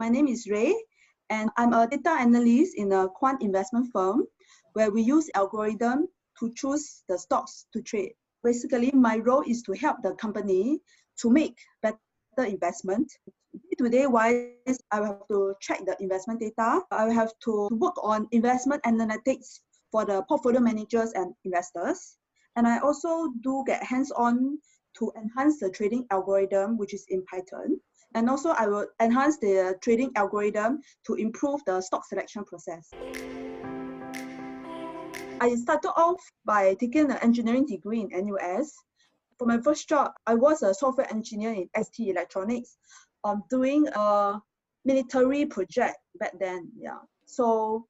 My name is Rei, and I'm a data analyst in a quant investment firm where we use algorithm to choose the stocks to trade. Basically, my role is to help the company to make better investment. Day-to-day wise, I will have to check the investment data. I will have to work on investment analytics for the portfolio managers and investors. And I also do get hands-on to enhance the trading algorithm, which is in Python. And also I will enhance the trading algorithm to improve the stock selection process. I started off by taking an engineering degree in NUS. For my first job, I was a software engineer in ST Electronics, doing a military project back then. Yeah. So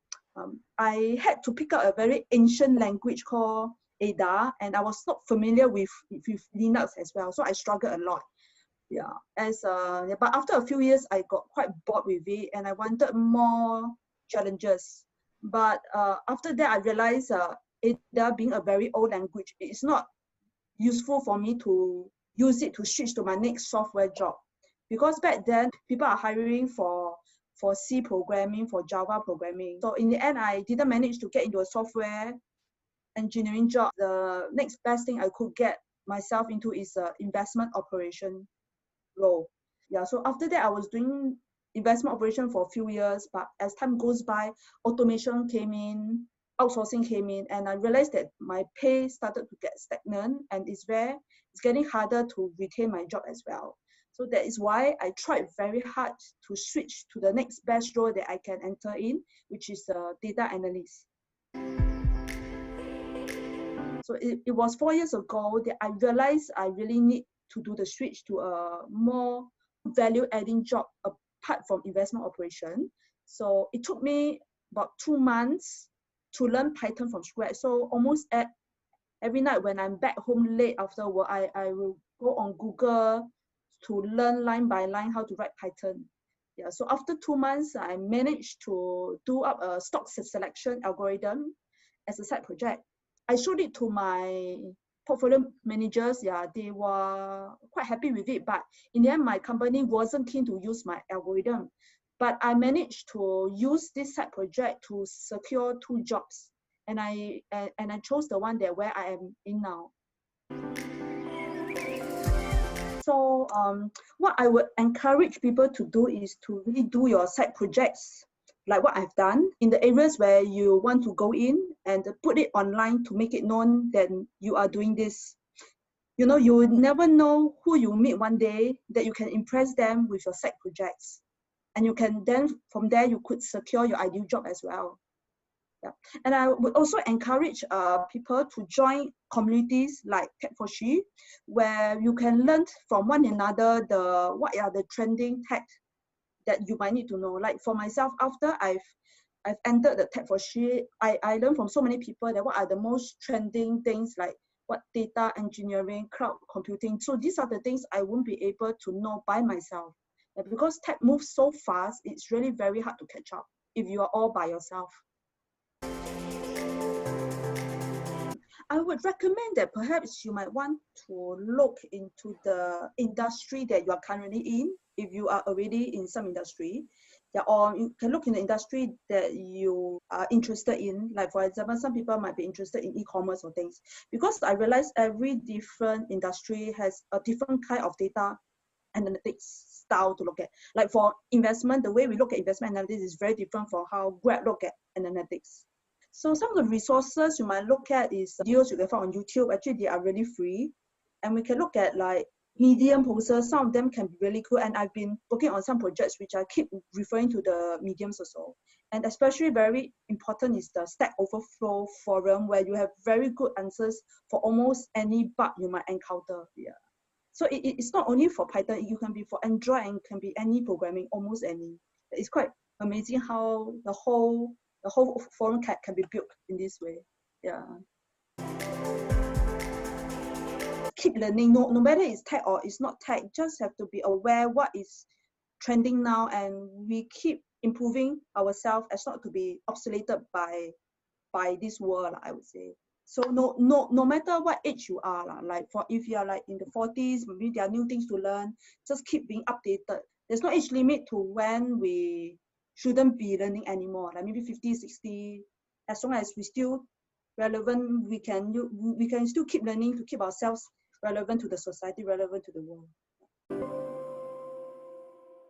I had to pick up a very ancient language called Ada, and I was not familiar with Linux as well. So I struggled a lot. Yeah. But after a few years, I got quite bored with it, and I wanted more challenges. But after that, I realized Ada being a very old language, it's not useful for me to use it to switch to my next software job. Because back then, people are hiring for C programming, for Java programming. So in the end, I didn't manage to get into a software engineering job. The next best thing I could get myself into is an investment operation role. Yeah, so after that, I was doing investment operation for a few years, but as time goes by, automation came in, outsourcing came in, and I realized that my pay started to get stagnant, and it's getting harder to retain my job as well. So that is why I tried very hard to switch to the next best role that I can enter in, which is a data analyst. So it was 4 years ago that I realized I really need to do the switch to a more value-adding job apart from investment operation. So it took me about 2 months to learn Python from scratch. So almost every night when I'm back home late after work, I will go on Google to learn line by line how to write Python. Yeah, so after 2 months, I managed to do up a stock selection algorithm as a side project. I showed it to my portfolio managers. Yeah, they were quite happy with it, but in the end, my company wasn't keen to use my algorithm. But I managed to use this side project to secure 2 jobs, and I chose the one where I am in now. So what I would encourage people to do is to really do your side projects like what I've done in the areas where you want to go in and put it online to make it known that you are doing this. You know, you would never know who you meet one day that you can impress them with your side projects. And you can then, from there, you could secure your ideal job as well. Yeah. And I would also encourage people to join communities like Tech4She, where you can learn from one another what are the trending tech that you might need to know. Like for myself, after I've entered the Tech4She, I learned from so many people that what are the most trending things, like what data engineering, cloud computing. So these are the things I won't be able to know by myself. Because tech moves so fast, it's really very hard to catch up if you are all by yourself. I would recommend that perhaps you might want to look into the industry that you are currently in, if you are already in some industry. Yeah, or you can look in the industry that you are interested in. Like for example, some people might be interested in e-commerce or things. Because I realize every different industry has a different kind of data analytics style to look at. Like for investment, the way we look at investment analytics is very different from how Grab look at analytics. So some of the resources you might look at is videos you can find on YouTube. Actually, they are really free. And we can look at like Medium posters. Some of them can be really good. And I've been working on some projects which I keep referring to the mediums also. And especially very important is the Stack Overflow forum, where you have very good answers for almost any bug you might encounter. Yeah. So it's not only for Python, you can be for Android and can be any programming, almost any. It's quite amazing how the whole forum can be built in this way. Yeah. Keep learning, no matter it's tech or it's not tech, just have to be aware what is trending now, and we keep improving ourselves as not to be obsoleted by this world, I would say. So no matter what age you are, like if you are like in the 40s, maybe there are new things to learn, just keep being updated. there's no age limit to when we shouldn't be learning anymore, like maybe 50, 60. As long as we still relevant, we can still keep learning to keep ourselves relevant to the society, relevant to the world.